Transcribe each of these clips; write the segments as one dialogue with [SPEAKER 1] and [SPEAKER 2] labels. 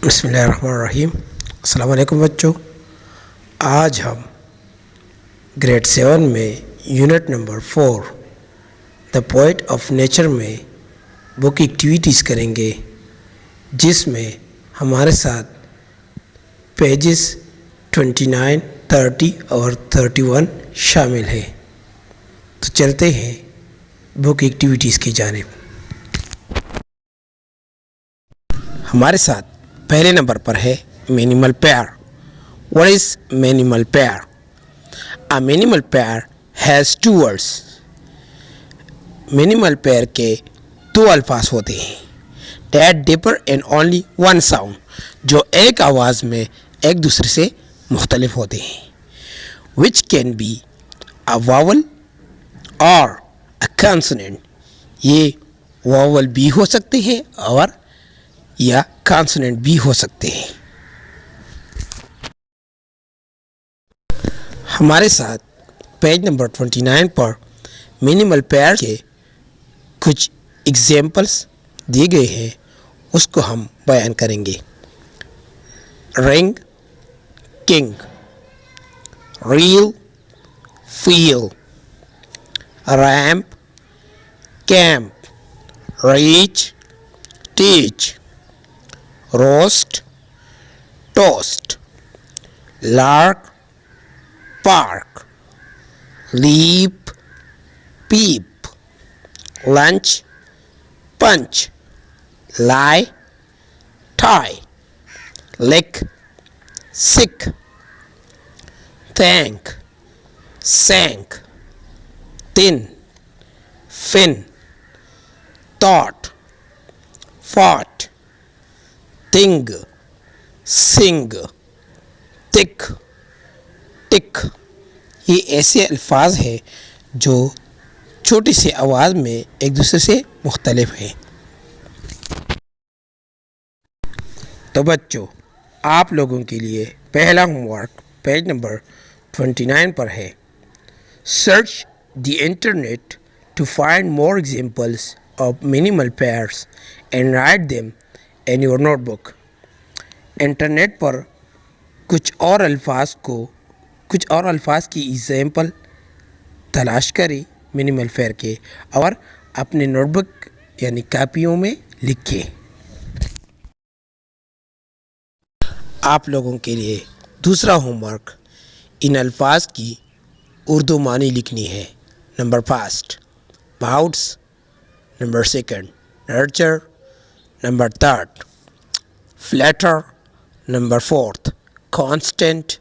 [SPEAKER 1] بسم اللہ الرحمن الرحیم۔ السلام علیکم بچوں، آج ہم گریڈ 7 میں unit number 4 the poet of nature میں بک ایکٹیویٹیز کریں گے، جس میں ہمارے ساتھ پیجز 29، 30 اور 31 شامل ہیں۔ تو چلتے ہیں بک ایکٹیویٹیز کی جانب۔ ہمارے ساتھ پہلے نمبر پر ہے minimal pair. What is minimal pair? A minimal pair has two words. Minimal pair کے دو الفاظ ہوتے ہیں that differ in only one sound، جو ایک آواز میں ایک دوسرے سے مختلف ہوتے ہیں، which can be a vowel or a consonant۔ یہ vowel بھی ہو سکتے ہیں اور یا کانسوننٹ بھی ہو سکتے ہیں۔ ہمارے ساتھ پیج نمبر 29 پر مینیمل پیئر کے کچھ ایگزامپلس دیے گئے ہیں، اس کو ہم بیان کریں گے۔ Ring, king, reel, feel, ramp, camp, reach, teach, roast, toast, lark, park, leap, peep, lunch, punch, lie, tie, لک، سک، تھینک، سینک، تن، فن، تھاٹ، فاٹ، تنگ، سنگ، تک، ٹک۔ یہ ایسے الفاظ ہیں جو چھوٹی سی آواز میں ایک دوسرے سے مختلف ہیں۔ تو بچوں، آپ لوگوں کے لیے پہلا ہوم ورک پیج نمبر 29 پر ہے۔ Search the internet to find more examples of minimal pairs and write them in your notebook۔ Internet پر کچھ اور الفاظ کی ایگزامپل تلاش کریں مینیمل پیئر کے، اور اپنے نوٹ بک یعنی کاپیوں میں لکھیں۔ آپ لوگوں کے لیے دوسرا ہوم ورک ان الفاظ کی اردو معنی لکھنی ہے۔ Number first bouts, number second nurture, number third flatter, number fourth constant,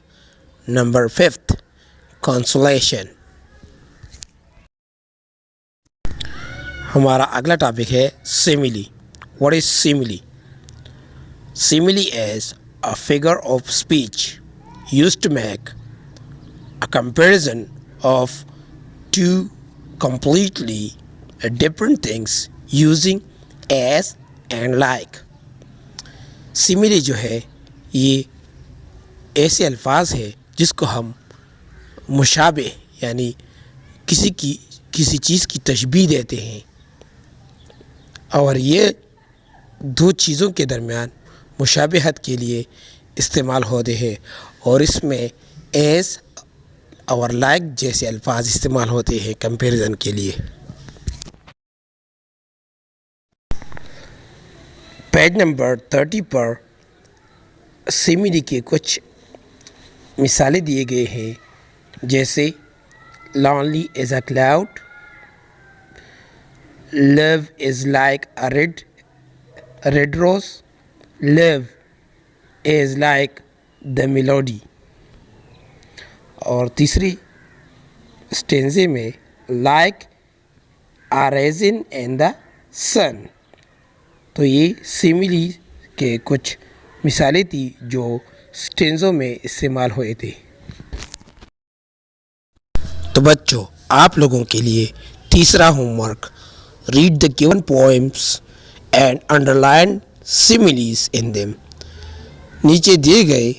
[SPEAKER 1] number fifth consolation. ہمارا اگلا ٹاپک ہے simile. What is simile? Simile is a figure of speech used to make a comparison of two completely different things using as and like۔ سیملی جو ہے یہ ایسے الفاظ ہے جس کو ہم مشابہ یعنی کسی چیز کی تشبیہ دیتے ہیں، اور یہ دو چیزوں کے درمیان مشابہت کے لیے استعمال ہوتے ہیں، اور اس میں ایز اور لائک جیسے الفاظ استعمال ہوتے ہیں کمپیریزن کے لیے۔ پیج نمبر 30 پر سیملی کے کچھ مثالیں دیے گئے ہیں، جیسے lonely as a cloud, love is like a red rose, love is like the melody. اور تیسری اسٹینزے میں لائک اے ریزن ان دا سن۔ تو یہ سیملی کے کچھ مثالیں تھی جو اسٹینزوں میں استعمال ہوئے تھے۔ تو بچوں، آپ لوگوں کے لیے تیسرا homework read the given poems and underline similes in them. نیچے دیے گئے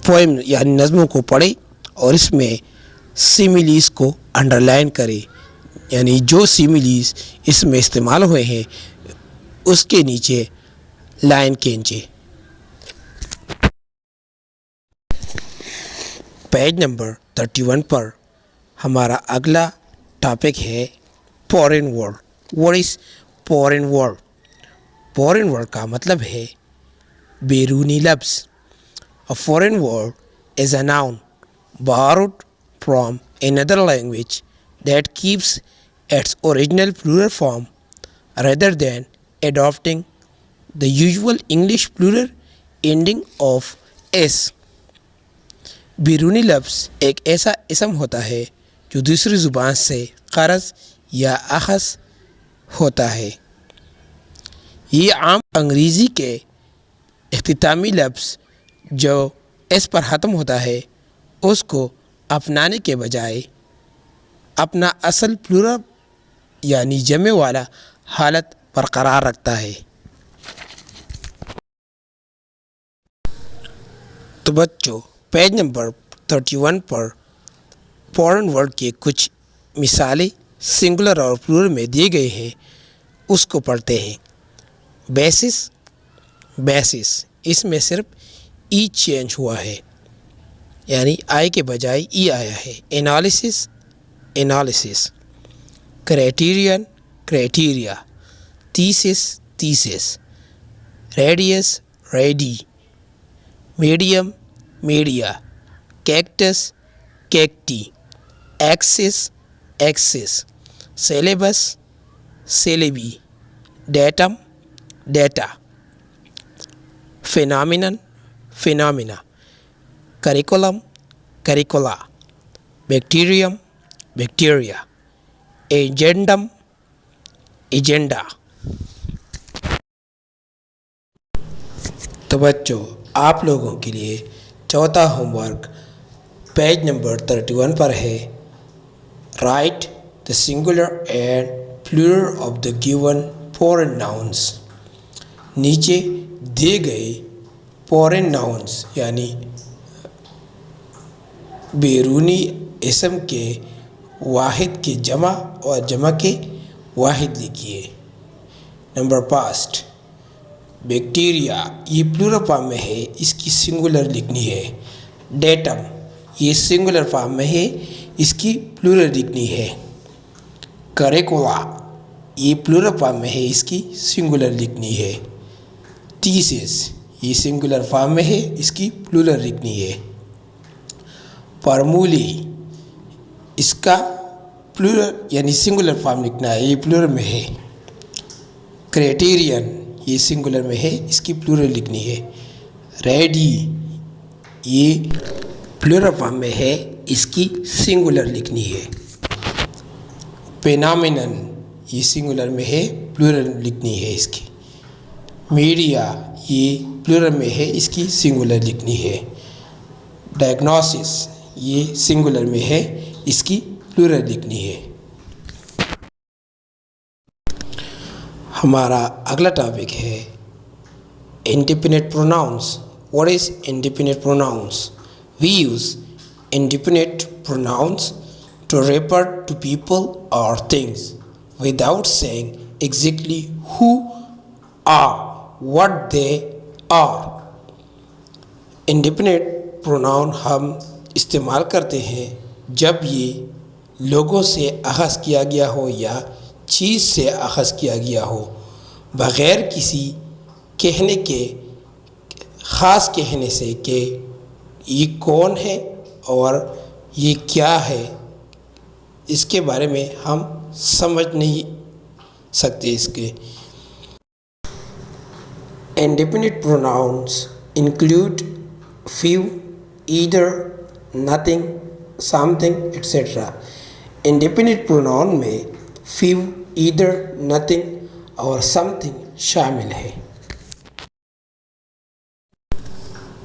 [SPEAKER 1] پوئم یعنی نظموں کو پڑھیں اور اس میں سیملیز کو انڈر لائن کریں، یعنی جو سیملیز اس میں استعمال ہوئے ہیں اس کے نیچے لائن کھینچے. پیج نمبر 31 پر ہمارا اگلا ٹاپک ہے foreign word. What is foreign word? Foreign word کا مطلب ہے بیرونی لفظ. A foreign word is a noun borrowed from another language that keeps its original plural form rather than adopting the usual English plural ending of s. بیرونی لفظ ایک ایسا اسم ہوتا ہے جو دوسری زبان سے قرض یا اخذ ہوتا ہے. یہ عام انگریزی کے اختتامی لفظ جو اس پر ختم ہوتا ہے اس کو اپنانے کے بجائے اپنا اصل پلورل یعنی جمع والا حالت برقرار رکھتا ہے. تو بچوں پیج نمبر 31 پر فورن ورڈ کے کچھ مثالیں سنگولر اور پلورل میں دیے گئے ہیں، اس کو پڑھتے ہیں. بیسس اس میں صرف ای چینج ہوا ہے یعنی آئی کے بجائے ای آیا ہے. Analysis criteria. Thesis radii. Media. Cacti. Axes. Syllabi. Data. Phenomena. Curricula. Bacteria. Agenda. تو بچوں آپ لوگوں کے لیے چوتھا ہوم ورک پیج نمبر 31 پر ہے. Write the singular and plural of the given foreign nouns. نیچے دیے گئے فورن ناؤنس یعنی بیرونی اسم کے واحد کے جمع اور جمع کے واحد لکھیے. نمبر پاسٹ بیکٹیریا یہ پلورل فارم میں ہے، اس کی سنگولر لکھنی ہے. ڈیٹم یہ سنگولر فارم میں ہے، اس کی پلورل لکھنی ہے. کریکولا یہ پلورل فارم میں ہے، اس کی سنگولر لکھنی ہے. تھیسس یہ سنگولر فارم میں ہے، اس کی پلورل لکھنی ہے. فارمولی اس کا پلورل یعنی سنگولر فارم لکھنا ہے، یہ پلورل میں ہے. کرائٹیرین یہ سنگولر میں ہے، اس کی پلورل لکھنی ہے. ریڈی یہ پلورل فارم میں ہے، اس کی سنگولر لکھنی ہے. فینامنن یہ سنگولر میں ہے، پلورل لکھنی ہے اس کی. میڈیا یہ پلورل میں ہے، اس کی سنگولر لکھنی ہے. ڈائگنوسس یہ سنگولر میں ہے، اس کی پلورل لکھنی ہے. ہمارا اگلا ٹاپک ہے indefinite pronouns. What is indefinite pronouns? We use indefinite pronouns to refer to people or things without saying exactly who or what they are. indefinite pronoun ہم استعمال کرتے ہیں جب یہ لوگوں سے اخذ کیا گیا ہو یا چیز سے اخذ کیا گیا ہو بغیر کسی کہنے کے خاص کہنے سے کہ یہ کون ہے اور یہ کیا ہے، اس کے بارے میں ہم سمجھ نہیں سکتے اس کے. indefinite pronouns include few, either, nothing, something, etc. indefinite pronoun میں few, either, nothing اور something شامل ہے.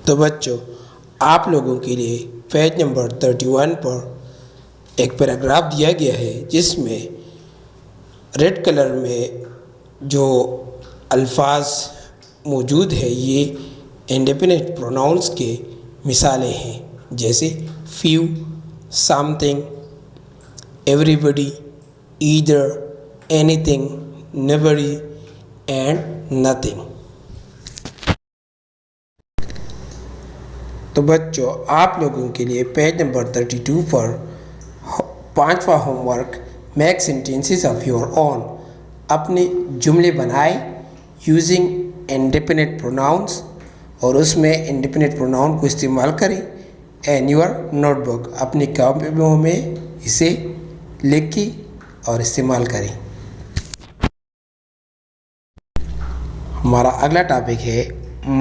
[SPEAKER 1] تو بچوں آپ لوگوں کے لیے پیج نمبر 31 پر ایک پیراگراف دیا گیا ہے جس میں ریڈ کلر میں جو الفاظ موجود ہے یہ انڈیفینٹ پروناؤنس کے مثالیں ہیں، جیسے few, something, everybody, either, anything, nobody and nothing. تو بچوں آپ لوگوں کے لیے پیج نمبر 32 پر 5واں homework make sentences of your own. اپنے جملے بنائے یوزنگ انڈیپینڈنٹ پروناؤنس اور اس میں انڈیپینڈنٹ پروناؤن کو استعمال کریں. ان یور نوٹ بک اپنی کاپیوں میں اسے لکھیں اور استعمال کریں. ہمارا اگلا ٹاپک ہے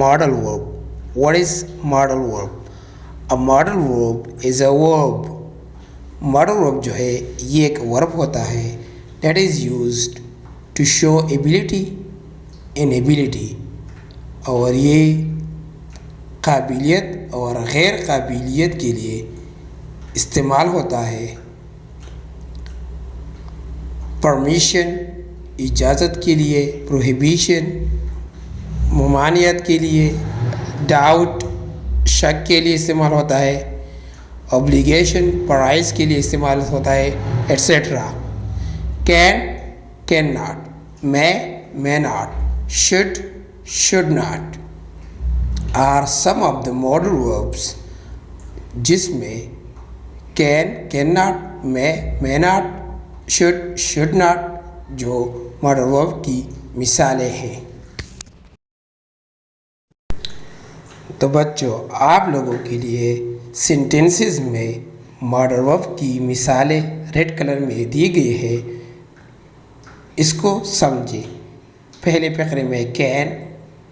[SPEAKER 1] ماڈل ورب. واٹ از ماڈل ورب؟ A modal verb is a verb. Model ورب جو ہے یہ ایک ورب ہوتا ہے that is used to show ability in ability. اور یہ قابلیت اور غیر قابلیت کے لیے استعمال ہوتا ہے. پرمیشن اجازت کے لیے، پروہیبیشن ممانعت کے لیے، ڈاؤٹ شک کے لیے استعمال ہوتا ہے، اوبلیگیشن فرائض کے لیے استعمال ہوتا ہے، et cetera. Can not, may not، should not are some of the modal verbs جس میں can not، may not، should not جو modal verb کی مثالیں ہیں. تو بچوں آپ لوگوں کے لیے سینٹینسز میں ماڈل ورب کی مثالیں ریڈ کلر میں دی گئی ہے، اس کو سمجھیں. پہلے فقرے میں کین،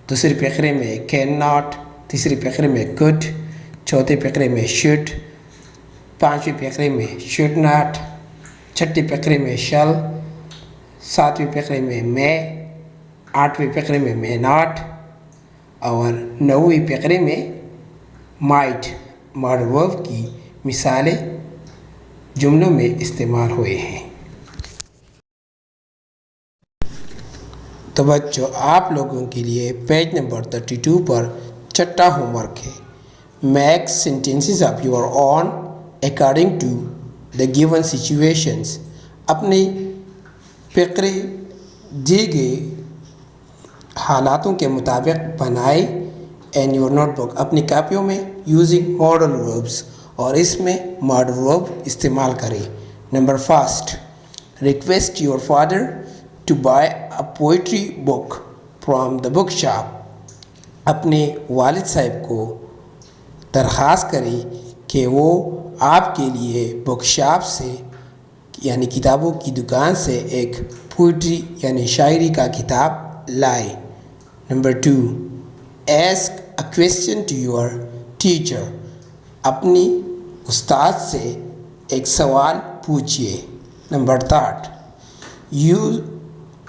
[SPEAKER 1] دوسرے فقرے میں کین ناٹ، تیسرے فقرے میں could، چوتھے فقرے میں should، پانچویں فقرے میں should not، چھٹے فقرے میں shall، ساتویں فقرے میں may، آٹھویں فقرے میں may not اور نویں فقرے میں might ماڈل ورب کی مثالیں جملوں میں استعمال ہوئے ہیں. تو بچوں آپ لوگوں کے لیے پیج نمبر 32 پر چھٹا ہوم ورک ہے make sentences of your own according to the given situations. اپنے فقرے دیے گئے حالاتوں کے مطابق بنائے ان یور نوٹ بک اپنی کاپیوں میں یوزنگ ماڈل وربس اور اس میں ماڈل ورب استعمال کریں. Number first, request your father to buy a poetry book from the bookshop. اپنے والد صاحب کو درخواست کریں کہ وہ آپ کے لیے بک شاپ سے یعنی کتابوں کی دکان سے ایک پوئٹری یعنی شاعری کا کتاب لائے. Number 2، ask a question to your teacher. اپنی استاد سے ایک سوال پوچھیے. Number 3، you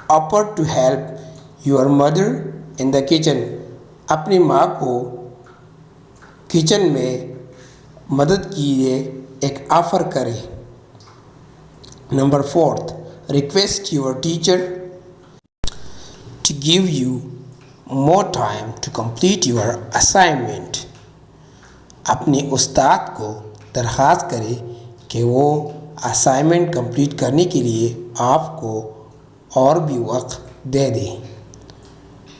[SPEAKER 1] offer to help your mother in the kitchen. اپنی ماں کو کچن میں مدد کے لیے ایک آفر کریں. Number 4، request your teacher to give you more time to complete your assignment. اپنے استاد کو درخواست کرے کہ وہ اسائنمنٹ کمپلیٹ کرنے کے لیے آپ کو اور بھی وقت دے دیں.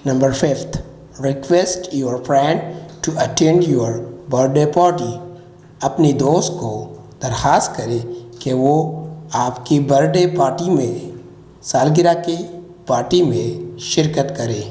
[SPEAKER 1] Number 5، request your friend to attend your birthday party. اپنی دوست کو درخواست کرے کہ وہ آپ کی برتھ ڈے پارٹی میں سالگرہ کی پارٹی میں شرکت کرے.